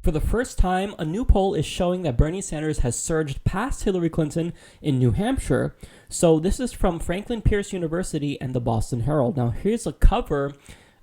For the first time, a new poll is showing that Bernie Sanders has surged past Hillary Clinton in New Hampshire. So this is from Franklin Pierce University and the Boston Herald. Now, here's a cover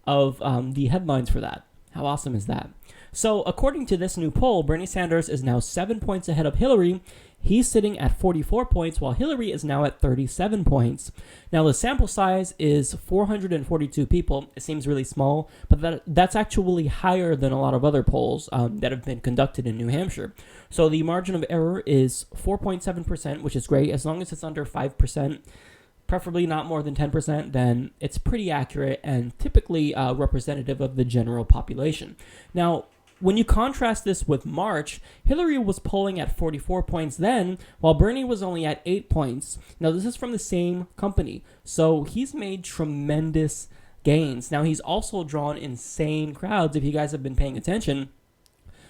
of the headlines for that. How awesome is that? So according to this new poll, Bernie Sanders is now 7 points ahead of Hillary. He's sitting at 44 points, while Hillary is now at 37 points. Now, the sample size is 442 people. It seems really small, but that's actually higher than a lot of other polls that have been conducted in New Hampshire. So the margin of error is 4.7%, which is great. As long as it's under 5%, preferably not more than 10%, then it's pretty accurate and typically representative of the general population. Now, when you contrast this with March, Hillary was polling at 44 points then, while Bernie was only at 8 points. Now, this is from the same company, so he's made tremendous gains. Now, he's also drawn insane crowds, if you guys have been paying attention.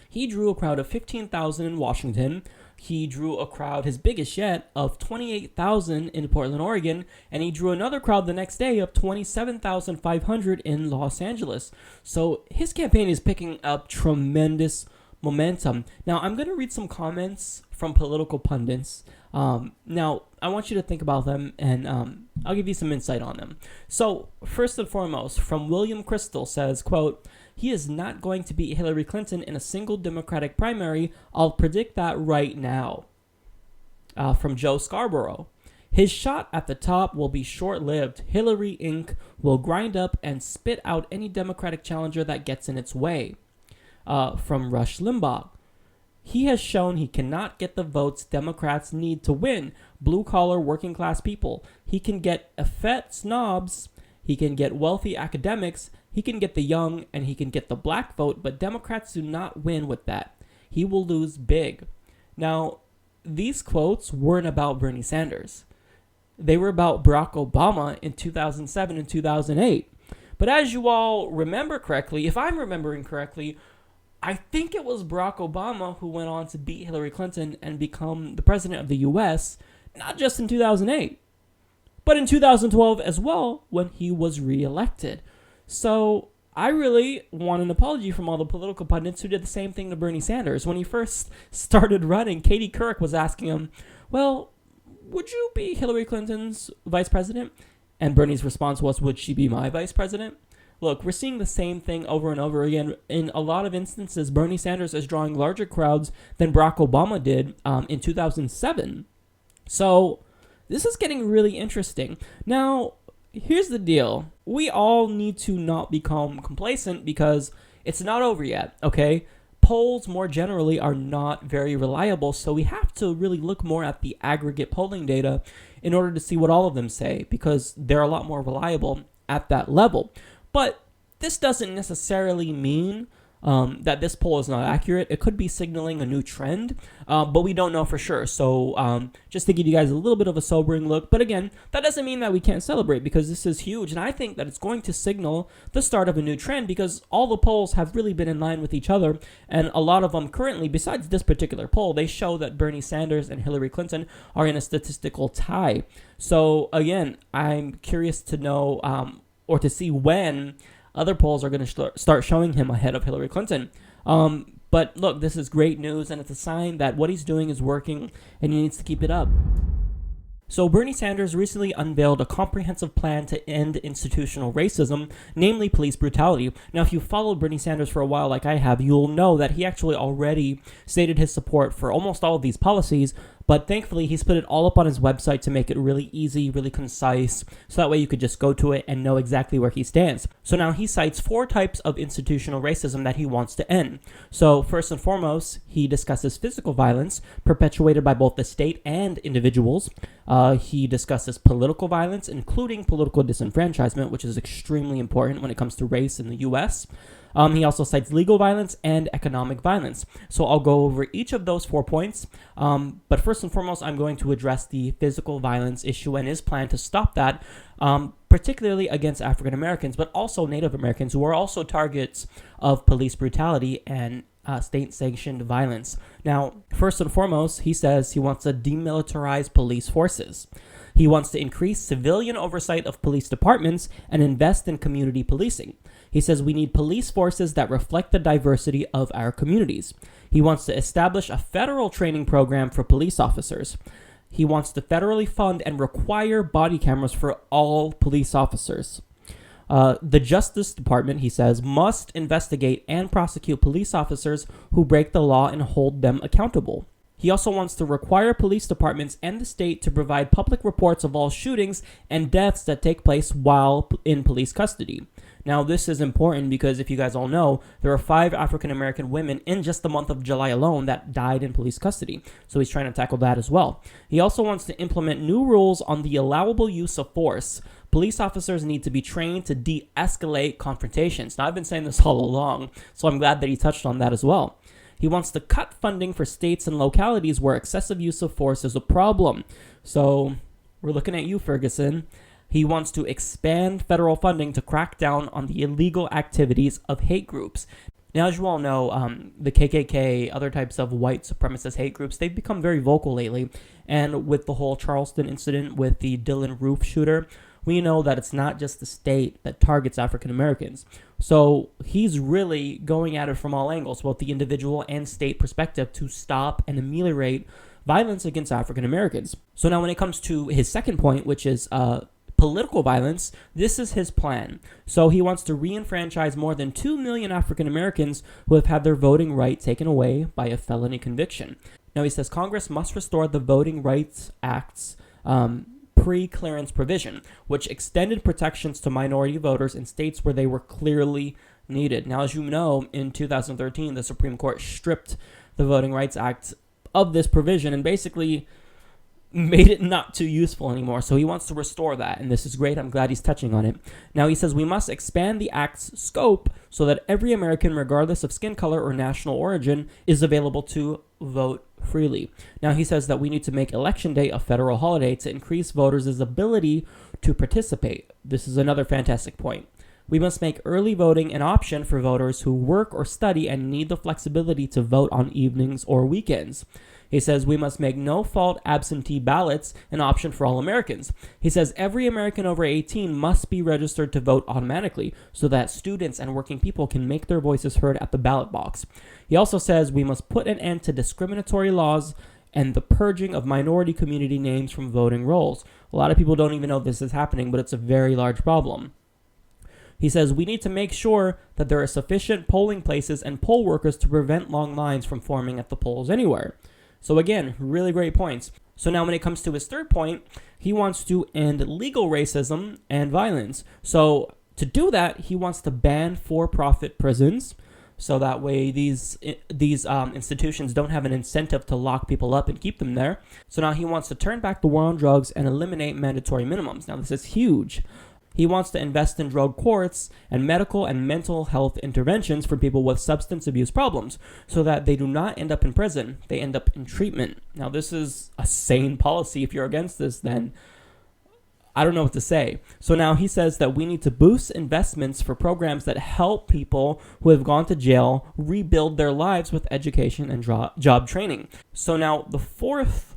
He drew a crowd of 15,000 in Washington. He drew a crowd, his biggest yet, of 28,000 in Portland, Oregon, and he drew another crowd the next day of 27,500 in Los Angeles. So his campaign is picking up tremendous momentum. Now, I'm going to read some comments from Political Pundits. Now, I want you to think about them, and I'll give you some insight on them. So, first and foremost, from William Crystal says, quote, "He is not going to beat Hillary Clinton in a single Democratic primary. I'll predict that right now." From Joe Scarborough, "His shot at the top will be short-lived. Hillary Inc. will grind up and spit out any Democratic challenger that gets in its way." From Rush Limbaugh, "He has shown he cannot get the votes Democrats need to win. Blue-collar, working-class people. He can get effete snobs. He can get wealthy academics. He can get the young, and he can get the black vote, but Democrats do not win with that. He will lose big." Now, these quotes weren't about Bernie Sanders. They were about Barack Obama in 2007 and 2008. But as you all remember correctly, if I'm remembering correctly, I think it was Barack Obama who went on to beat Hillary Clinton and become the president of the U.S., not just in 2008, but in 2012 as well, when he was reelected. So I really want an apology from all the political pundits who did the same thing to Bernie Sanders. When he first started running, Katie Couric was asking him, well, would you be Hillary Clinton's vice president? And Bernie's response was, would she be my vice president? Look, we're seeing the same thing over and over again. In a lot of instances, Bernie Sanders is drawing larger crowds than Barack Obama did in 2007. So this is getting really interesting. Now, here's the deal. We all need to not become complacent because it's not over yet, okay? Polls more generally are not very reliable, so we have to really look more at the aggregate polling data in order to see what all of them say, because they're a lot more reliable at that level. But this doesn't necessarily mean that this poll is not accurate. It could be signaling a new trend, but we don't know for sure. So just to give you guys a little bit of a sobering look. But again, that doesn't mean that we can't celebrate, because this is huge. And I think that it's going to signal the start of a new trend, because all the polls have really been in line with each other. And a lot of them currently, besides this particular poll, they show that Bernie Sanders and Hillary Clinton are in a statistical tie. So again, I'm curious to know or to see when other polls are going to start showing him ahead of Hillary Clinton. But look, this is great news, and it's a sign that what he's doing is working, and he needs to keep it up. So Bernie Sanders recently unveiled a comprehensive plan to end institutional racism, namely police brutality. Now, if you followed Bernie Sanders for a while like I have, you'll know that he actually already stated his support for almost all of these policies, but thankfully he's put it all up on his website to make it really easy, really concise, so that way you could just go to it and know exactly where he stands. So now he cites 4 types of institutional racism that he wants to end. So first and foremost, he discusses physical violence perpetuated by both the state and individuals. He discusses political violence, including political disenfranchisement, which is extremely important when it comes to race in the U.S. He also cites legal violence and economic violence. So I'll go over each of those 4 points. But first and foremost, I'm going to address the physical violence issue and his plan to stop that, particularly against African Americans, but also Native Americans, who are also targets of police brutality and state-sanctioned violence. Now, first and foremost, he says he wants to demilitarize police forces. He wants to increase civilian oversight of police departments and invest in community policing. He says we need police forces that reflect the diversity of our communities. He wants to establish a federal training program for police officers. He wants to federally fund and require body cameras for all police officers. The Justice Department, he says, must investigate and prosecute police officers who break the law and hold them accountable. He also wants to require police departments and the state to provide public reports of all shootings and deaths that take place while in police custody. Now, this is important because if you guys all know, there are 5 African-American women in just the month of July alone that died in police custody. So he's trying to tackle that as well. He also wants to implement new rules on the allowable use of force. Police officers need to be trained to de-escalate confrontations. Now, I've been saying this all along, so I'm glad that he touched on that as well. He wants to cut funding for states and localities where excessive use of force is a problem. So we're looking at you, Ferguson. He wants to expand federal funding to crack down on the illegal activities of hate groups. Now, as you all know, the KKK, other types of white supremacist hate groups, they've become very vocal lately. And with the whole Charleston incident with the Dylan Roof shooter, we know that it's not just the state that targets African Americans. So he's really going at it from all angles, both the individual and state perspective, to stop and ameliorate violence against African Americans. So now when it comes to his second point, which is political violence, this is his plan. So he wants to re-enfranchise more than 2 million African Americans who have had their voting right taken away by a felony conviction. Now he says Congress must restore the Voting Rights Act's pre-clearance provision, which extended protections to minority voters in states where they were clearly needed. Now, as you know, in 2013, the Supreme Court stripped the Voting Rights Act of this provision and basically made it not too useful anymore. So he wants to restore that, and this is great. I'm glad he's touching on it. Now, he says we must expand the Act's scope so that every American, regardless of skin color or national origin, is available to vote freely. Now, he says that we need to make Election Day a federal holiday to increase voters' ability to participate. This is another fantastic point. We must make early voting an option for voters who work or study and need the flexibility to vote on evenings or weekends. He says we must make no-fault absentee ballots an option for all Americans. He says every American over 18 must be registered to vote automatically so that students and working people can make their voices heard at the ballot box. He also says we must put an end to discriminatory laws and the purging of minority community names from voting rolls. A lot of people don't even know this is happening, but it's a very large problem. He says we need to make sure that there are sufficient polling places and poll workers to prevent long lines from forming at the polls anywhere. So again, really great points. So now when it comes to his third point, he wants to end legal racism and violence. So to do that, he wants to ban for-profit prisons. So that way these institutions don't have an incentive to lock people up and keep them there. So now he wants to turn back the war on drugs and eliminate mandatory minimums. Now this is huge. He wants to invest in drug courts and medical and mental health interventions for people with substance abuse problems so that they do not end up in prison, they end up in treatment. Now, this is a sane policy. If you're against this, then I don't know what to say. So now he says that we need to boost investments for programs that help people who have gone to jail rebuild their lives with education and job training. So now the fourth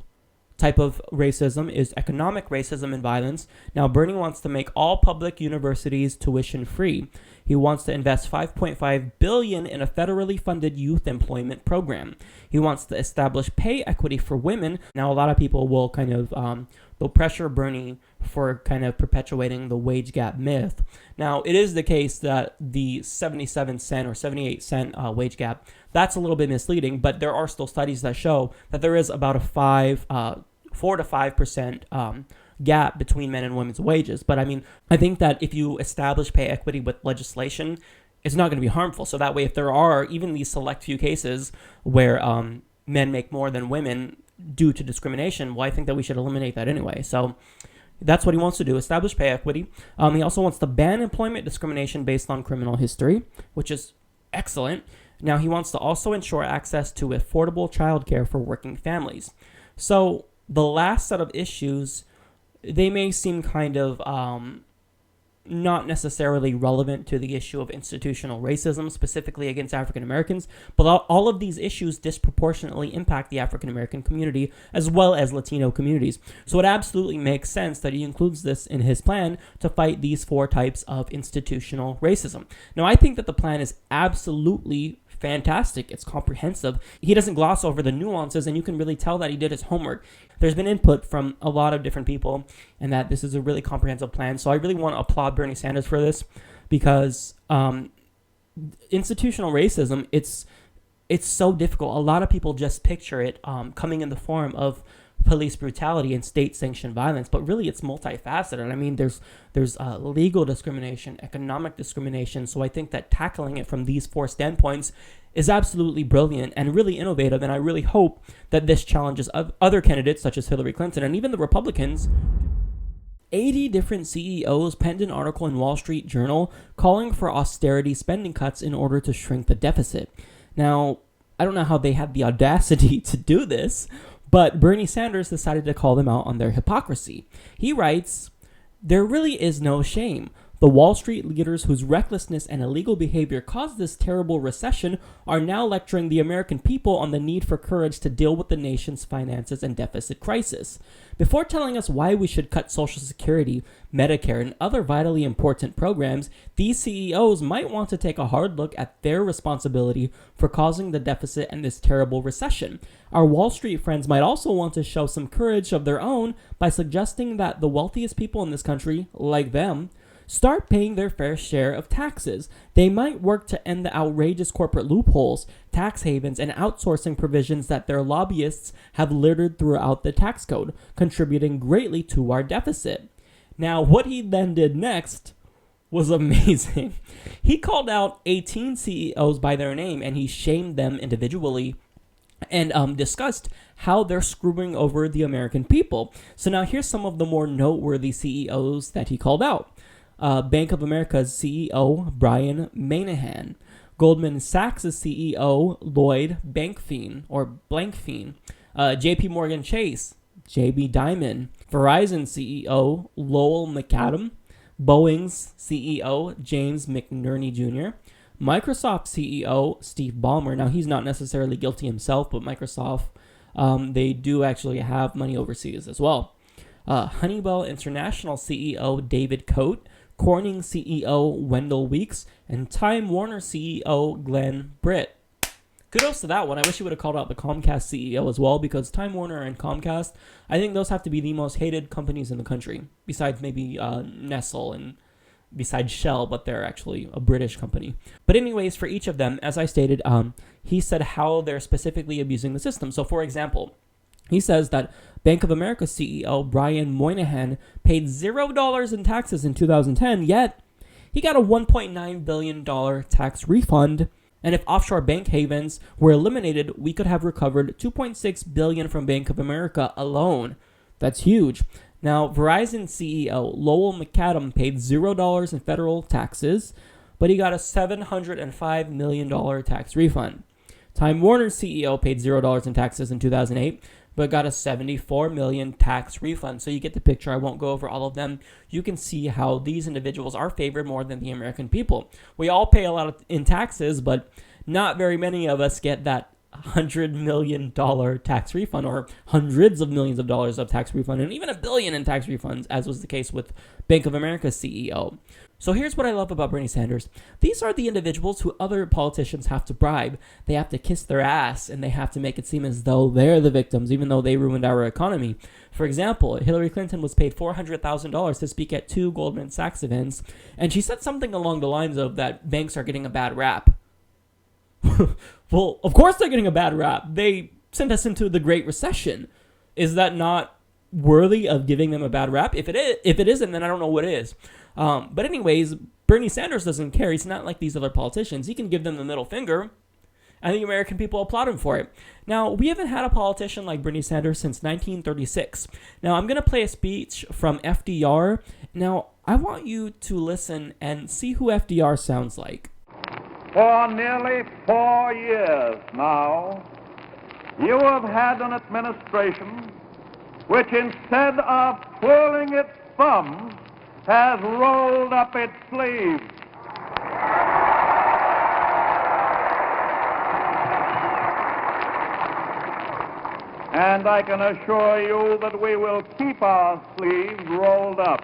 type of racism is economic racism and violence. Now, Bernie wants to make all public universities tuition free. He wants to invest $5.5 billion in a federally funded youth employment program. He wants to establish pay equity for women. Now, a lot of people will kind of they'll pressure Bernie for kind of perpetuating the wage gap myth. Now, it is the case that the 77-cent or 78-cent wage gap, that's a little bit misleading, but there are still studies that show that there is about a 4 to 5% gap between men and women's wages. But I mean, I think that if you establish pay equity with legislation, it's not going to be harmful. So that way, if there are even these select few cases where men make more than women due to discrimination, well, I think that we should eliminate that anyway. So that's what he wants to do, establish pay equity. He also wants to ban employment discrimination based on criminal history, which is excellent. Now, he wants to also ensure access to affordable childcare for working families. So the last set of issues, they may seem kind of not necessarily relevant to the issue of institutional racism, specifically against African Americans, but all of these issues disproportionately impact the African American community as well as Latino communities. So it absolutely makes sense that he includes this in his plan to fight these 4 types of institutional racism. Now, I think that the plan is absolutely fantastic. It's comprehensive. He doesn't gloss over the nuances, and you can really tell that he did his homework. There's been input from a lot of different people, and that this is a really comprehensive plan. So I really want to applaud Bernie Sanders for this, because institutional racism, it's so difficult. A lot of people just picture it coming in the form of police brutality and state-sanctioned violence, but really it's multifaceted. I mean, there's legal discrimination, economic discrimination, so I think that tackling it from these 4 standpoints is absolutely brilliant and really innovative, and I really hope that this challenges other candidates such as Hillary Clinton and even the Republicans. 80 different CEOs penned an article in Wall Street Journal calling for austerity spending cuts in order to shrink the deficit. Now, I don't know how they had the audacity to do this, but Bernie Sanders decided to call them out on their hypocrisy. He writes, "There really is no shame. The Wall Street leaders whose recklessness and illegal behavior caused this terrible recession are now lecturing the American people on the need for courage to deal with the nation's finances and deficit crisis. Before telling us why we should cut Social Security, Medicare, and other vitally important programs, these CEOs might want to take a hard look at their responsibility for causing the deficit and this terrible recession. Our Wall Street friends might also want to show some courage of their own by suggesting that the wealthiest people in this country, like them, start paying their fair share of taxes. They might work to end the outrageous corporate loopholes, tax havens, and outsourcing provisions that their lobbyists have littered throughout the tax code, contributing greatly to our deficit." Now, what he then did next was amazing. He called out 18 CEOs by their name, and he shamed them individually and discussed how they're screwing over the American people. So now here's some of the more noteworthy CEOs that he called out. Bank of America's CEO, Brian Moynihan. Goldman Sachs' CEO, Lloyd Blankfein. JP Morgan Chase, JB Diamond. Verizon CEO, Lowell McAdam. Boeing's CEO, James McNerney Jr. Microsoft CEO, Steve Ballmer. Now, he's not necessarily guilty himself, but Microsoft, they do actually have money overseas as well. Honeywell International CEO, David Coate. Corning CEO Wendell Weeks, and Time Warner CEO Glenn Britt. Kudos to that one. I wish he would have called out the Comcast CEO as well, because Time Warner and Comcast, I think those have to be the most hated companies in the country, besides maybe Nestle and besides Shell, but they're actually a British company. But anyways, for each of them, as I stated, he said how they're specifically abusing the system. So for example, he says that Bank of America CEO Brian Moynihan paid $0 in taxes in 2010, yet he got a $1.9 billion tax refund. And if offshore bank havens were eliminated, we could have recovered $2.6 billion from Bank of America alone. That's huge. Now, Verizon CEO Lowell McAdam paid $0 in federal taxes, but he got a $705 million tax refund. Time Warner CEO paid $0 in taxes in 2008, but got a $74 million tax refund. So you get the picture. I won't go over all of them. You can see how these individuals are favored more than the American people. We all pay a lot in taxes, but not very many of us get that $100 million tax refund, or hundreds of millions of dollars of tax refund, and even $1 billion in tax refunds, as was the case with Bank of America's CEO. So here's what I love about Bernie Sanders. These are the individuals who other politicians have to bribe. They have to kiss their ass, and they have to make it seem as though they're the victims, even though they ruined our economy. For example, Hillary Clinton was paid $400,000 to speak at 2 Goldman Sachs events, and she said something along the lines of that banks are getting a bad rap. Well, of course they're getting a bad rap. They sent us into the Great Recession. Is that not worthy of giving them a bad rap? If it isn't, then I don't know what is. But anyways, Bernie Sanders doesn't care. He's not like these other politicians. He can give them the middle finger, and the American people applaud him for it. Now, we haven't had a politician like Bernie Sanders since 1936. Now, I'm going to play a speech from FDR. Now, I want you to listen and see who FDR sounds like. For nearly 4 years now, you have had an administration which, instead of twirling its thumbs has rolled up its sleeves. And I can assure you that we will keep our sleeves rolled up.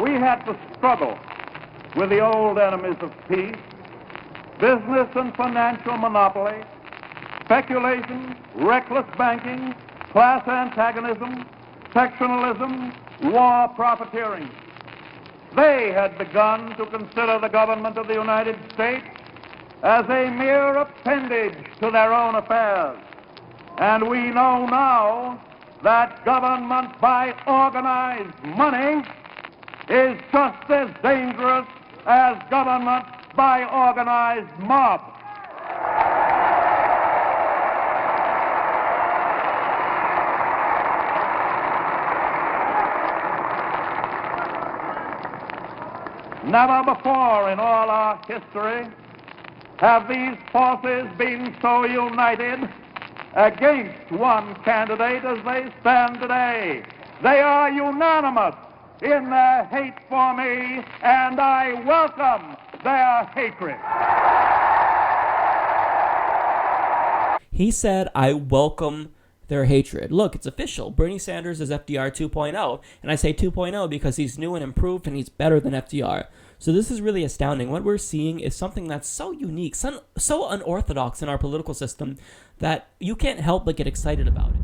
We had to struggle with the old enemies of peace: business and financial monopoly, speculation, reckless banking, class antagonism, sectionalism, war profiteering. They had begun to consider the government of the United States as a mere appendage to their own affairs. And we know now that government by organized money is just as dangerous as government by organized mob. Never before in all our history have these forces been so united against one candidate as they stand today. They are unanimous in their hate for me, and I welcome their hatred. He said, I welcome their hatred. Look, it's official. Bernie Sanders is FDR 2.0. And I say 2.0 because he's new and improved and he's better than FDR. So this is really astounding. What we're seeing is something that's so unique, so unorthodox in our political system that you can't help but get excited about it.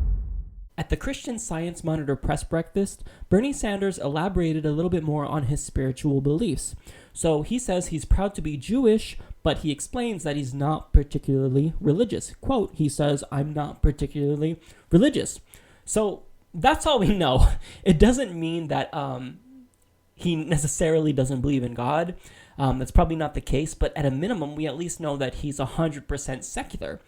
At the Christian Science Monitor press breakfast, Bernie Sanders elaborated a little bit more on his spiritual beliefs. So he says he's proud to be Jewish, but he explains that he's not particularly religious. Quote, he says, I'm not particularly religious. So that's all we know. It doesn't mean that he necessarily doesn't believe in God. That's probably not the case, but at a minimum, we at least know that he's 100% secular.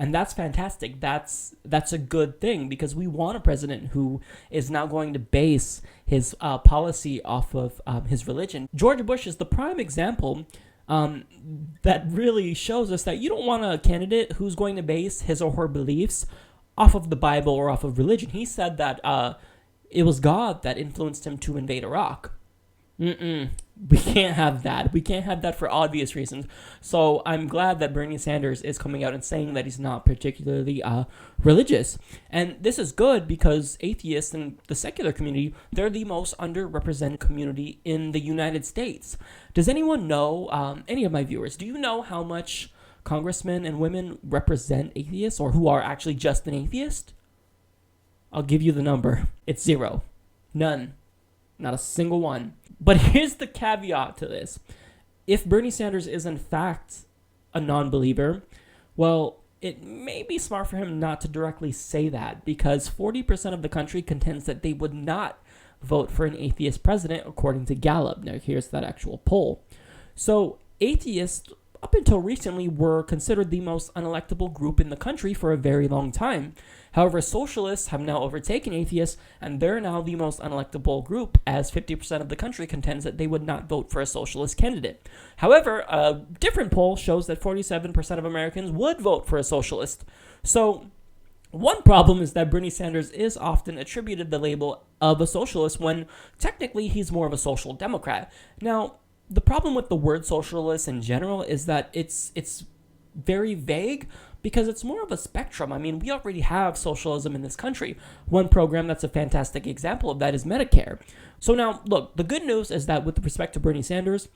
And that's fantastic. That's a good thing, because we want a president who is now going to base his policy off of his religion. George Bush is the prime example that really shows us that you don't want a candidate who's going to base his or her beliefs off of the Bible or off of religion. He said that it was God that influenced him to invade Iraq. We can't have that. We can't have that for obvious reasons. So I'm glad that Bernie Sanders is coming out and saying that he's not particularly religious. And this is good because atheists and the secular community, they're the most underrepresented community in the United States. Does anyone know, any of my viewers, do you know how much congressmen and women represent atheists or who are actually just an atheist? I'll give you the number. It's 0. None. Not a single one. But here's the caveat to this. If Bernie Sanders is in fact a non-believer, well, it may be smart for him not to directly say that, because 40% of the country contends that they would not vote for an atheist president, according to Gallup. Now, here's that actual poll. So atheists, up until recently, were considered the most unelectable group in the country for a very long time. However, socialists have now overtaken atheists, and they're now the most unelectable group, as 50% of the country contends that they would not vote for a socialist candidate. However, a different poll shows that 47% of Americans would vote for a socialist. So one problem is that Bernie Sanders is often attributed the label of a socialist when technically he's more of a social democrat. Now, the problem with the word socialist in general is that it's very vague, because it's more of a spectrum. I mean, we already have socialism in this country. One program that's a fantastic example of that is Medicare. So now, look, the good news is that with respect to Bernie Sanders,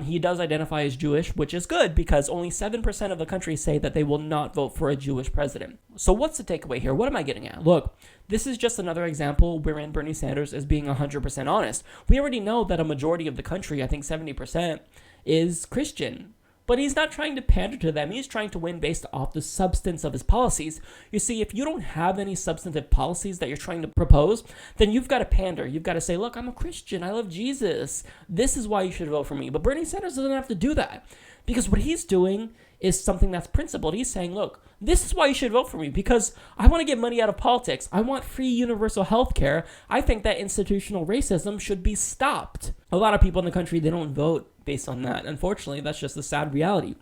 he does identify as Jewish, which is good because only 7% of the country say that they will not vote for a Jewish president. So what's the takeaway here? What am I getting at? Look, this is just another example wherein Bernie Sanders is being 100% honest. We already know that a majority of the country, I think 70%, is Christian. But he's not trying to pander to them. He's trying to win based off the substance of his policies. You see, if you don't have any substantive policies that you're trying to propose, then you've got to pander. You've got to say, look, I'm a Christian. I love Jesus. This is why you should vote for me. But Bernie Sanders doesn't have to do that, because what he's doing is something that's principled. He's saying, look, this is why you should vote for me, because I want to get money out of politics. I want free universal health care. I think that institutional racism should be stopped. A lot of people in the country, they don't vote based on that. Unfortunately, that's just the sad reality.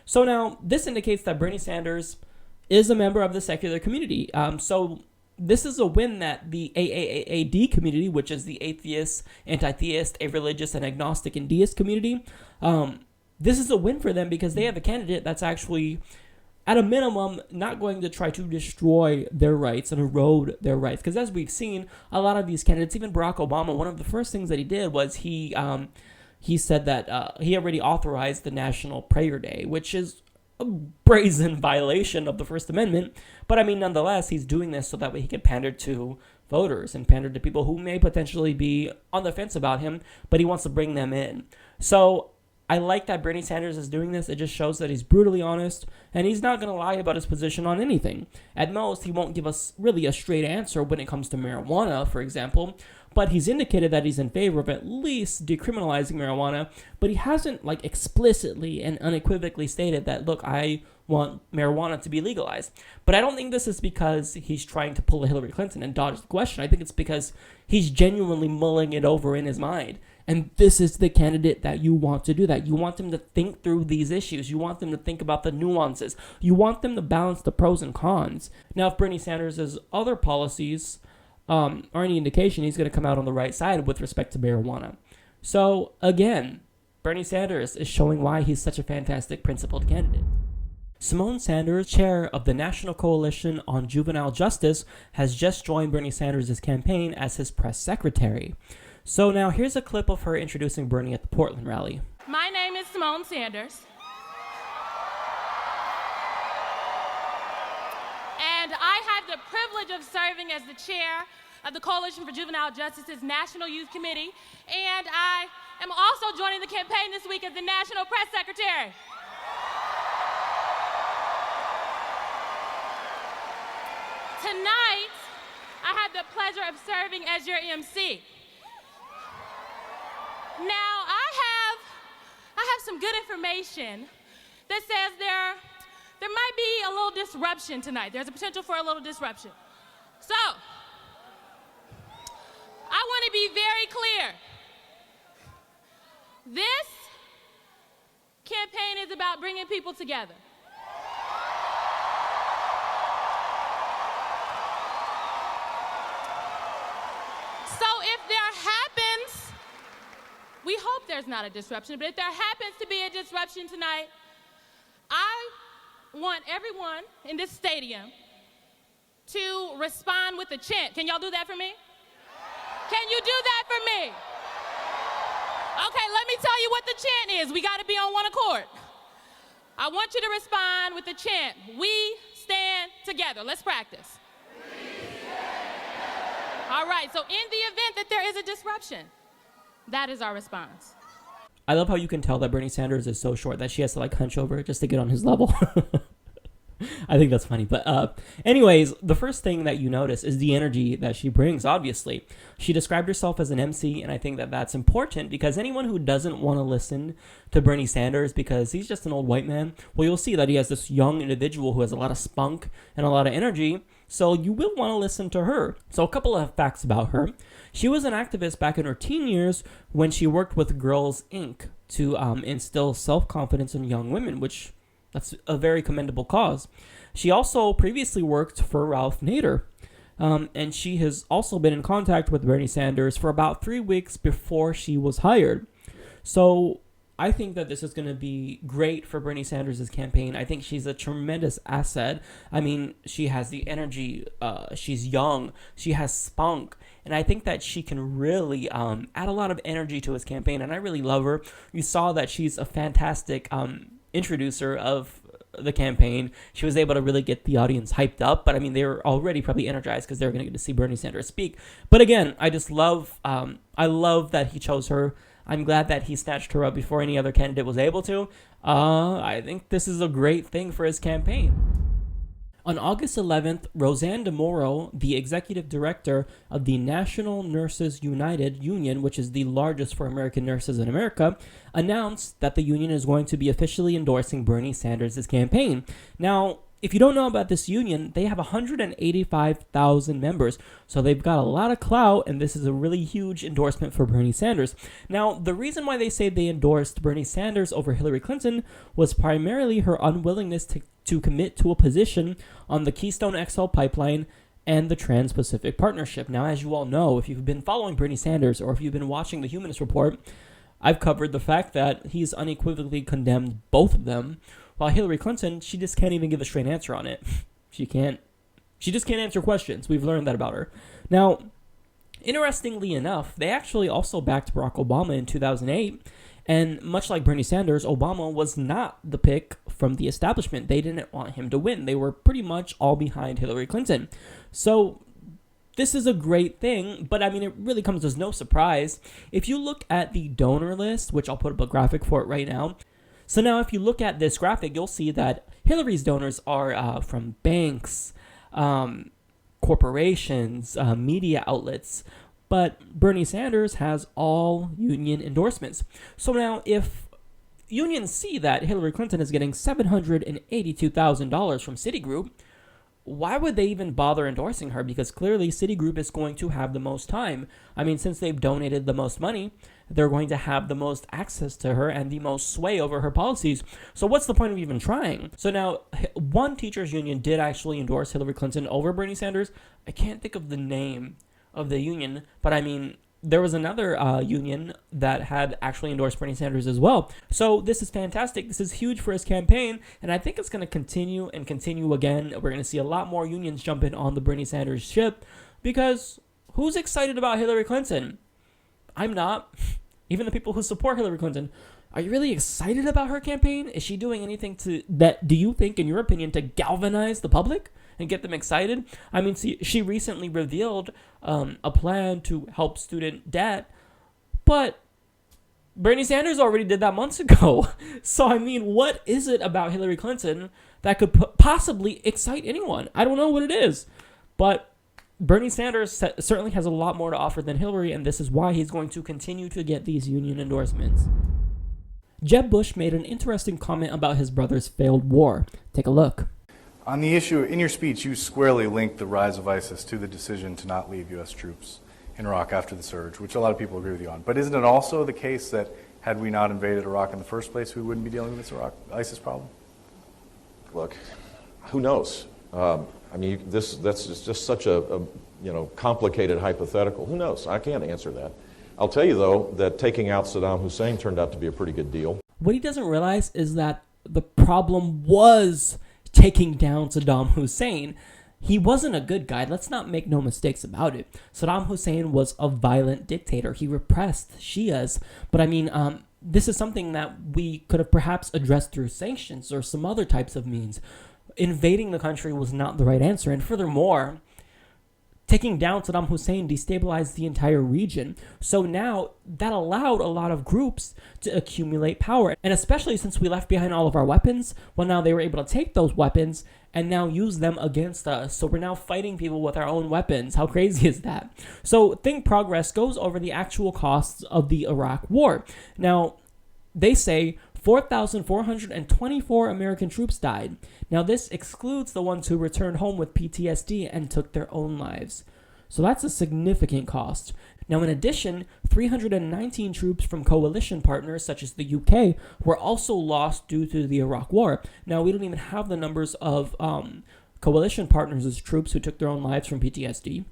So now, this indicates that Bernie Sanders is a member of the secular community. So this is a win that the AAAD community, which is the atheist, anti-theist, a-religious, and agnostic and deist community, this is a win for them because they have a candidate that's actually, at a minimum, not going to try to destroy their rights and erode their rights. Because as we've seen, a lot of these candidates, even Barack Obama, one of the first things that he did was he said that he already authorized the National Prayer Day, which is a brazen violation of the First Amendment. But I mean, nonetheless, he's doing this so that way he can pander to voters and pander to people who may potentially be on the fence about him, but he wants to bring them in. So I like that Bernie Sanders is doing this. It just shows that he's brutally honest, and he's not going to lie about his position on anything. At most, he won't give us really a straight answer when it comes to marijuana, for example, but he's indicated that he's in favor of at least decriminalizing marijuana, but he hasn't like explicitly and unequivocally stated that, look, I want marijuana to be legalized. But I don't think this is because he's trying to pull a Hillary Clinton and dodge the question. I think it's because he's genuinely mulling it over in his mind. And this is the candidate that you want to do that. You want them to think through these issues. You want them to think about the nuances. You want them to balance the pros and cons. Now, if Bernie Sanders' other policies are any indication, he's going to come out on the right side with respect to marijuana. So, again, Bernie Sanders is showing why he's such a fantastic principled candidate. Simone Sanders, chair of the National Coalition on Juvenile Justice, has just joined Bernie Sanders' campaign as his press secretary. So now here's a clip of her introducing Bernie at the Portland rally. My name is Simone Sanders, and I have the privilege of serving as the chair of the Coalition for Juvenile Justice's National Youth Committee, and I am also joining the campaign this week as the National Press Secretary. Tonight, I have the pleasure of serving as your MC. Now, I have some good information that says there might be a little disruption tonight. There's a potential for a little disruption. So, I want to be very clear. This campaign is about bringing people together. So if there happens, we hope there's not a disruption, but if there happens to be a disruption tonight, I want everyone in this stadium to respond with a chant. Can y'all do that for me? Can you do that for me? Okay, let me tell you what the chant is. We got to be on one accord. I want you to respond with the chant, "We stand together." Let's practice. All right, so in the event that there is a disruption, that is our response. I love how you can tell that Bernie Sanders is so short that she has to like hunch over just to get on his level. I think that's funny. But anyways, the first thing that you notice is the energy that she brings, obviously. She described herself as an MC, and I think that that's important because anyone who doesn't want to listen to Bernie Sanders because he's just an old white man, well, you'll see that he has this young individual who has a lot of spunk and a lot of energy, so you will want to listen to her. So a couple of facts about her. She was an activist back in her teen years when she worked with Girls Inc. to instill self-confidence in young women, which that's a very commendable cause. She also previously worked for Ralph Nader, and she has also been in contact with Bernie Sanders for about 3 weeks before she was hired. So I think that this is going to be great for Bernie Sanders' campaign. I think she's a tremendous asset. I mean, she has the energy. She's young. She has spunk. And I think that she can really add a lot of energy to his campaign. And I really love her. You saw that she's a fantastic introducer of the campaign. She was able to really get the audience hyped up. But I mean, they were already probably energized because they're going to get to see Bernie Sanders speak. But again, I just love, I love that he chose her. I'm glad that he snatched her up before any other candidate was able to. I think this is a great thing for his campaign. On August 11th, Roseanne DeMoro, the executive director of the National Nurses United Union, which is the largest for American nurses in America, announced that the union is going to be officially endorsing Bernie Sanders' campaign. Now, if you don't know about this union, they have 185,000 members, so they've got a lot of clout, and this is a really huge endorsement for Bernie Sanders. Now, the reason why they say they endorsed Bernie Sanders over Hillary Clinton was primarily her unwillingness to to commit to a position on the Keystone XL pipeline and the Trans-Pacific Partnership. Now, as you all know, if you've been following Bernie Sanders or if you've been watching the Humanist Report, I've covered the fact that he's unequivocally condemned both of them, while Hillary Clinton, she just can't even give a straight answer on it. She just can't answer questions. We've learned that about her. Now, interestingly enough, they actually also backed Barack Obama in 2008, and much like Bernie Sanders, Obama was not the pick from the establishment. They didn't want him to win. They were pretty much all behind Hillary Clinton. So this is a great thing, but I mean, it really comes as no surprise. If you look at the donor list, which I'll put up a graphic for it right now. So now if you look at this graphic, you'll see that Hillary's donors are from banks, corporations, media outlets, but Bernie Sanders has all union endorsements. So now if unions see that Hillary Clinton is getting $782,000 from Citigroup, why would they even bother endorsing her? Because clearly Citigroup is going to have the most time. I mean, since they've donated the most money, they're going to have the most access to her and the most sway over her policies. So what's the point of even trying? So now, one teachers union did actually endorse Hillary Clinton over Bernie Sanders. I can't think of the name of the union, but I mean, there was another union that had actually endorsed Bernie Sanders as well. So this is fantastic. This is huge for his campaign, and I think it's going to continue and continue again. We're going to see a lot more unions jump in on the Bernie Sanders ship, because who's excited about Hillary Clinton? I'm not. Even the people who support Hillary Clinton. Are you really excited about her campaign? Is she doing anything do you think, in your opinion, to galvanize the public and get them excited? I mean, see, she recently revealed a plan to help student debt, but Bernie Sanders already did that months ago. So, I mean, what is it about Hillary Clinton that could possibly excite anyone? I don't know what it is, but Bernie Sanders certainly has a lot more to offer than Hillary, and this is why he's going to continue to get these union endorsements. Jeb Bush made an interesting comment about his brother's failed war. Take a look. On the issue, in your speech, you squarely linked the rise of ISIS to the decision to not leave U.S. troops in Iraq after the surge, which a lot of people agree with you on. But isn't it also the case that had we not invaded Iraq in the first place, we wouldn't be dealing with this ISIS problem? Look, who knows? I mean, that's just such a complicated hypothetical. Who knows? I can't answer that. I'll tell you, though, that taking out Saddam Hussein turned out to be a pretty good deal. What he doesn't realize is that the problem was taking down Saddam Hussein. He wasn't a good guy. Let's not make no mistakes about it. Saddam Hussein was a violent dictator. He repressed Shias. But I mean, this is something that we could have perhaps addressed through sanctions or some other types of means. Invading the country was not the right answer. And furthermore, taking down Saddam Hussein destabilized the entire region. So now that allowed a lot of groups to accumulate power. And especially since we left behind all of our weapons, well, now they were able to take those weapons and now use them against us. So we're now fighting people with our own weapons. How crazy is that? So Think Progress goes over the actual costs of the Iraq war. Now, they say 4,424 American troops died. Now, this excludes the ones who returned home with PTSD and took their own lives. So that's a significant cost. Now, in addition, 319 troops from coalition partners, such as the UK, were also lost due to the Iraq War. Now, we don't even have the numbers of coalition partners as troops who took their own lives from PTSD.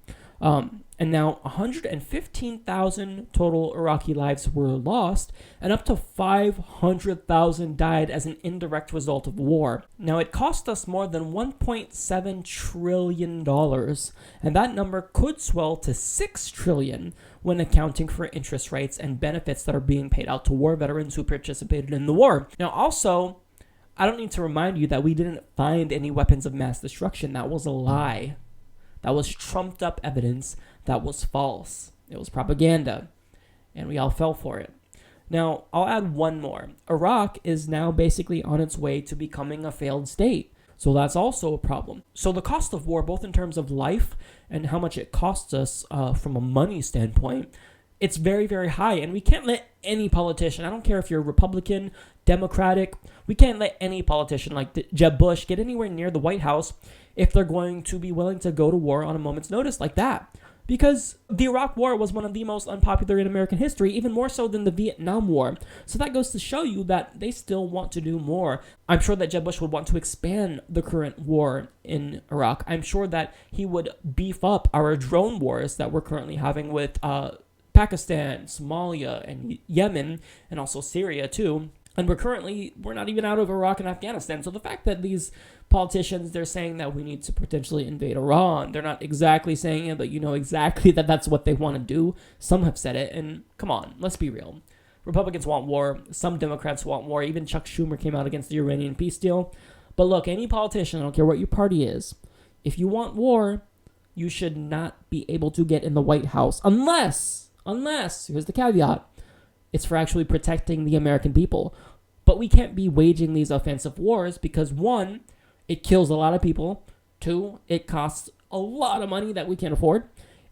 And now 115,000 total Iraqi lives were lost, and up to 500,000 died as an indirect result of war. Now, it cost us more than $1.7 trillion, and that number could swell to $6 trillion when accounting for interest rates and benefits that are being paid out to war veterans who participated in the war. Now, also, I don't need to remind you that we didn't find any weapons of mass destruction. That was a lie. That was trumped up evidence. That was false. It was propaganda. And we all fell for it. Now, I'll add one more. Iraq is now basically on its way to becoming a failed state. So that's also a problem. So the cost of war, both in terms of life and how much it costs us from a money standpoint, it's very, very high. And we can't let any politician, I don't care if you're Republican, Democratic, we can't let any politician like Jeb Bush get anywhere near the White House if they're going to be willing to go to war on a moment's notice like that. Because the Iraq War was one of the most unpopular in American history, even more so than the Vietnam War. So that goes to show you that they still want to do more. I'm sure that Jeb Bush would want to expand the current war in Iraq. I'm sure that he would beef up our drone wars that we're currently having with Pakistan, Somalia, and Yemen, and also Syria too. And we're not even out of Iraq and Afghanistan. So the fact that these politicians, they're saying that we need to potentially invade Iran. They're not exactly saying it, but you know exactly that that's what they want to do. Some have said it, and come on, let's be real. Republicans want war. Some Democrats want war. Even Chuck Schumer came out against the Iranian peace deal. But look, any politician, I don't care what your party is, if you want war, you should not be able to get in the White House unless, here's the caveat, it's for actually protecting the American people. But we can't be waging these offensive wars because, one, it kills a lot of people. Two, it costs a lot of money that we can't afford.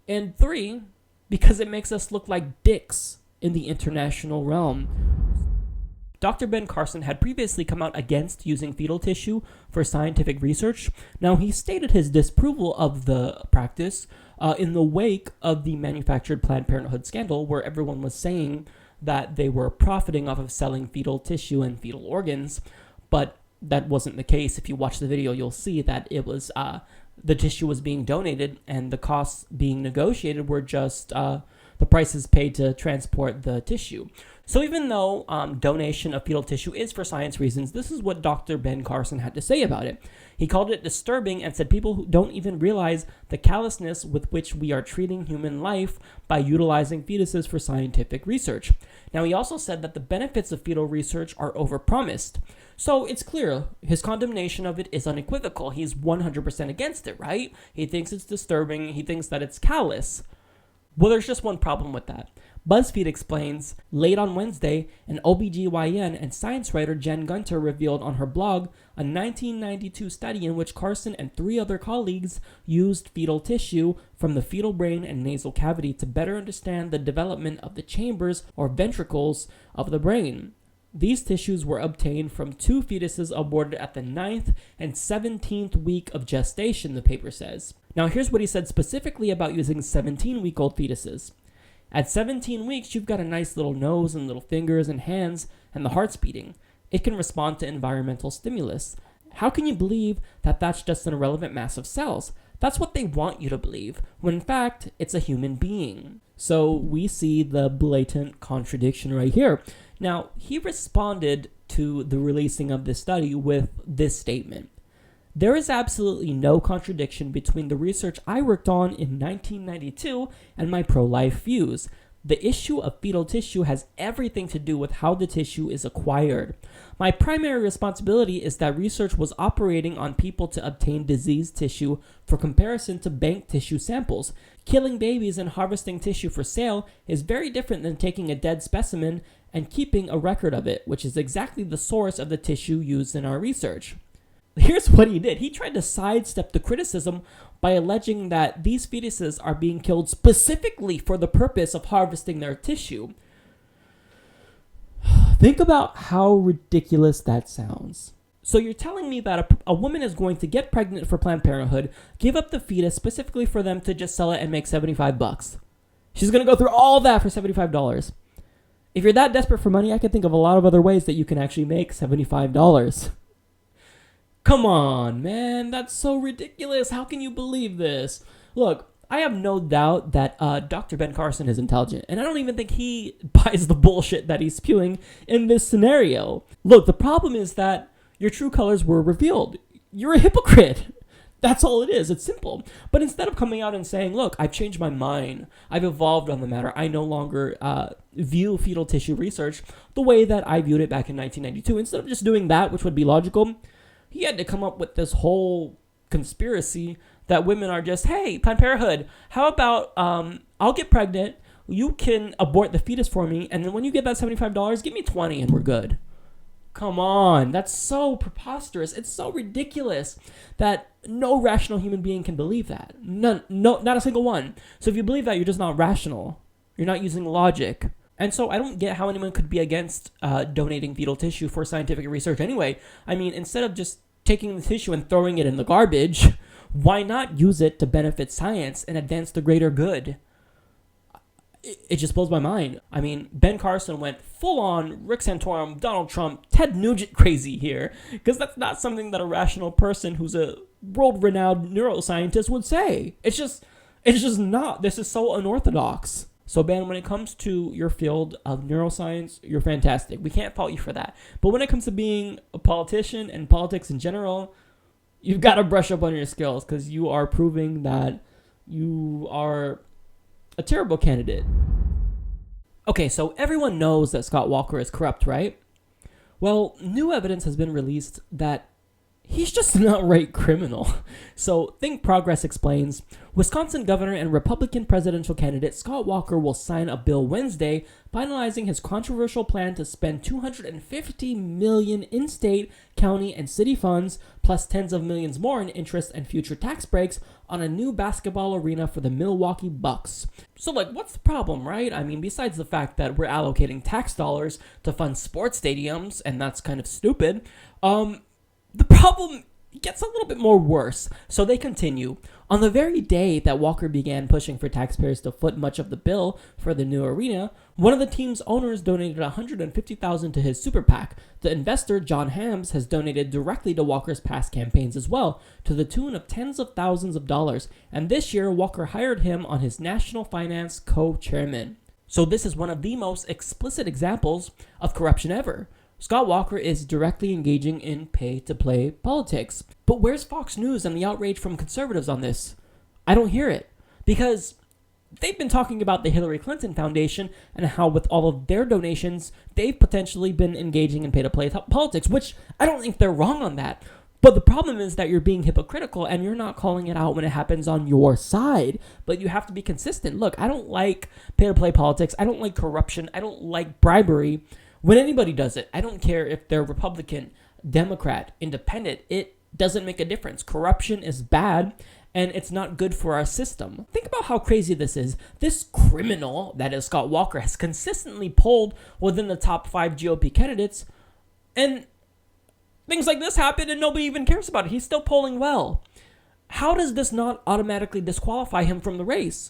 And three, because it makes us look like dicks in the international realm. Dr. Ben Carson had previously come out against using fetal tissue for scientific research. Now, he stated his disapproval of the practice in the wake of the manufactured Planned Parenthood scandal, where everyone was saying that they were profiting off of selling fetal tissue and fetal organs, but that wasn't the case. If you watch the video, you'll see that it was the tissue was being donated and the costs being negotiated were just the prices paid to transport the tissue. So even though donation of fetal tissue is for science reasons, this is what Dr. Ben Carson had to say about it. He called it disturbing and said people who don't even realize the callousness with which we are treating human life by utilizing fetuses for scientific research. Now, he also said that the benefits of fetal research are overpromised. So it's clear his condemnation of it is unequivocal. He's 100% against it, right? He thinks it's disturbing. He thinks that it's callous. Well, there's just one problem with that. BuzzFeed explains, late on Wednesday, an OBGYN and science writer Jen Gunter revealed on her blog a 1992 study in which Carson and 3 other colleagues used fetal tissue from the fetal brain and nasal cavity to better understand the development of the chambers or ventricles of the brain. These tissues were obtained from 2 fetuses aborted at the 9th and 17th week of gestation, the paper says. Now, here's what he said specifically about using 17-week-old fetuses. At 17 weeks, you've got a nice little nose and little fingers and hands, and the heart's beating. It can respond to environmental stimulus. How can you believe that that's just an irrelevant mass of cells? That's what they want you to believe, when in fact, it's a human being. So we see the blatant contradiction right here. Now, he responded to the releasing of this study with this statement. There is absolutely no contradiction between the research I worked on in 1992 and my pro-life views. The issue of fetal tissue has everything to do with how the tissue is acquired. My primary responsibility is that research was operating on people to obtain diseased tissue for comparison to bank tissue samples. Killing babies and harvesting tissue for sale is very different than taking a dead specimen and keeping a record of it, which is exactly the source of the tissue used in our research. Here's what he did. He tried to sidestep the criticism by alleging that these fetuses are being killed specifically for the purpose of harvesting their tissue. Think about how ridiculous that sounds. So you're telling me that a woman is going to get pregnant for Planned Parenthood, give up the fetus specifically for them to just sell it and make $75. She's going to go through all that for $75. If you're that desperate for money, I can think of a lot of other ways that you can actually make $75. Come on, man. That's so ridiculous. How can you believe this? Look, I have no doubt that Dr. Ben Carson is intelligent, and I don't even think he buys the bullshit that he's spewing in this scenario. Look, the problem is that your true colors were revealed. You're a hypocrite. That's all it is. It's simple. But instead of coming out and saying, look, I've changed my mind, I've evolved on the matter, I no longer view fetal tissue research the way that I viewed it back in 1992, instead of just doing that, which would be logical, he had to come up with this whole conspiracy that women are just, hey, Planned Parenthood, how about I'll get pregnant, you can abort the fetus for me, and then when you get that $75, give me $20 and we're good. Come on, that's so preposterous. It's so ridiculous that no rational human being can believe that. Not a single one. So if you believe that, you're just not rational. You're not using logic. And so I don't get how anyone could be against donating fetal tissue for scientific research anyway. I mean, instead of just taking the tissue and throwing it in the garbage, Why not use it to benefit science and advance the greater good? It just blows my mind. I mean, Ben Carson went full-on Rick Santorum, Donald Trump, Ted Nugent crazy here, because that's not something that a rational person who's a world-renowned neuroscientist would say. It's just not. This is so unorthodox. So, Ben, when it comes to your field of neuroscience, you're fantastic. We can't fault you for that. But when it comes to being a politician and politics in general, you've got to brush up on your skills, because you are proving that you are a terrible candidate. Okay, so everyone knows that Scott Walker is corrupt, right? Well, new evidence has been released that he's just an outright criminal. So, Think Progress explains, Wisconsin governor and Republican presidential candidate Scott Walker will sign a bill Wednesday finalizing his controversial plan to spend $250 million in state, county, and city funds, plus tens of millions more in interest and future tax breaks on a new basketball arena for the Milwaukee Bucks. So, what's the problem, right? I mean, besides the fact that we're allocating tax dollars to fund sports stadiums, and that's kind of stupid, the problem gets a little bit more worse. So they continue. On the very day that Walker began pushing for taxpayers to foot much of the bill for the new arena, one of the team's owners donated $150,000 to his super PAC. The investor, John Hams, has donated directly to Walker's past campaigns as well, to the tune of tens of thousands of dollars. And this year, Walker hired him on his national finance co-chairman. So this is one of the most explicit examples of corruption ever. Scott Walker is directly engaging in pay-to-play politics. But where's Fox News and the outrage from conservatives on this? I don't hear it. Because they've been talking about the Hillary Clinton Foundation and how with all of their donations, they've potentially been engaging in pay-to-play politics, which I don't think they're wrong on that. But the problem is that you're being hypocritical and you're not calling it out when it happens on your side. But you have to be consistent. Look, I don't like pay-to-play politics. I don't like corruption. I don't like bribery. When anybody does it, I don't care if they're Republican, Democrat, Independent, it doesn't make a difference. Corruption is bad, and it's not good for our system. Think about how crazy this is. This criminal, that is Scott Walker, has consistently polled within the top 5 GOP candidates, and things like this happen and nobody even cares about it. He's still polling well. How does this not automatically disqualify him from the race?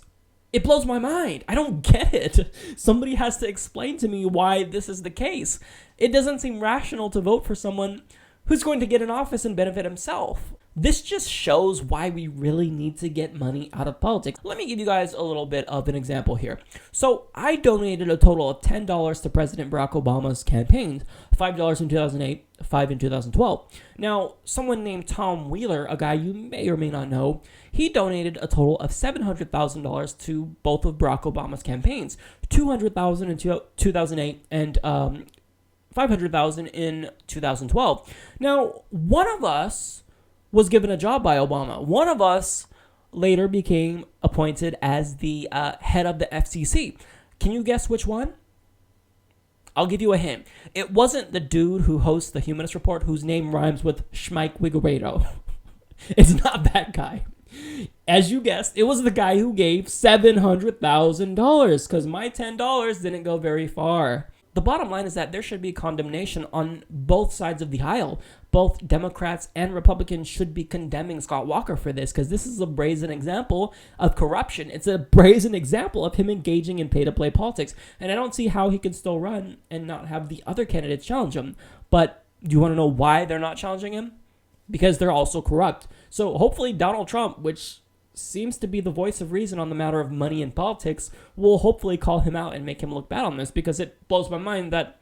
It blows my mind. I don't get it. Somebody has to explain to me why this is the case. It doesn't seem rational to vote for someone who's going to get in office and benefit himself. This just shows why we really need to get money out of politics. Let me give you guys a little bit of an example here. So I donated a total of $10 to President Barack Obama's campaign, $5 in 2008, $5 in 2012. Now, someone named Tom Wheeler, a guy you may or may not know, he donated a total of $700,000 to both of Barack Obama's campaigns, $200,000 in 2008 and $500,000 in 2012. Now, one of us was given a job by Obama. One of us later became appointed as the head of the FCC. Can you guess which one? I'll give you a hint. It wasn't the dude who hosts the Humanist Report whose name rhymes with Schmike Wiggeredo. It's not that guy. As you guessed, it was the guy who gave $700,000 because my $10 didn't go very far. The bottom line is that there should be condemnation on both sides of the aisle. Both Democrats and Republicans should be condemning Scott Walker for this because this is a brazen example of corruption. It's a brazen example of him engaging in pay-to-play politics. And I don't see how he can still run and not have the other candidates challenge him. But do you want to know why they're not challenging him? Because they're also corrupt. So hopefully Donald Trump, which seems to be the voice of reason on the matter of money and politics, will hopefully call him out and make him look bad on this, because it blows my mind that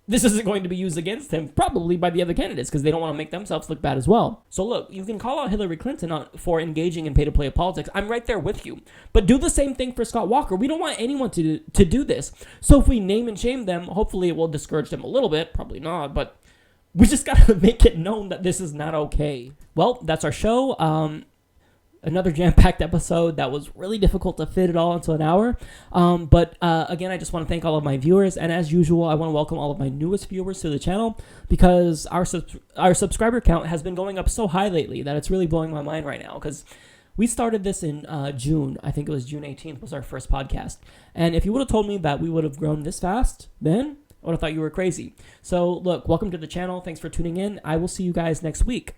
this isn't going to be used against him, probably by the other candidates, because they don't want to make themselves look bad as well. So look, you can call out Hillary Clinton for engaging in pay-to-play politics. I'm right there with you. But do the same thing for Scott Walker. We don't want anyone to do this. So if we name and shame them, hopefully it will discourage them a little bit. Probably not, but we just got to make it known that this is not okay. Well, that's our show. Another jam-packed episode that was really difficult to fit it all into an hour. But again, I just want to thank all of my viewers. And as usual, I want to welcome all of my newest viewers to the channel because our subscriber count has been going up so high lately that it's really blowing my mind right now. Because we started this in June. I think it was June 18th was our first podcast. And if you would have told me that we would have grown this fast, then I would have thought you were crazy. So look, welcome to the channel. Thanks for tuning in. I will see you guys next week.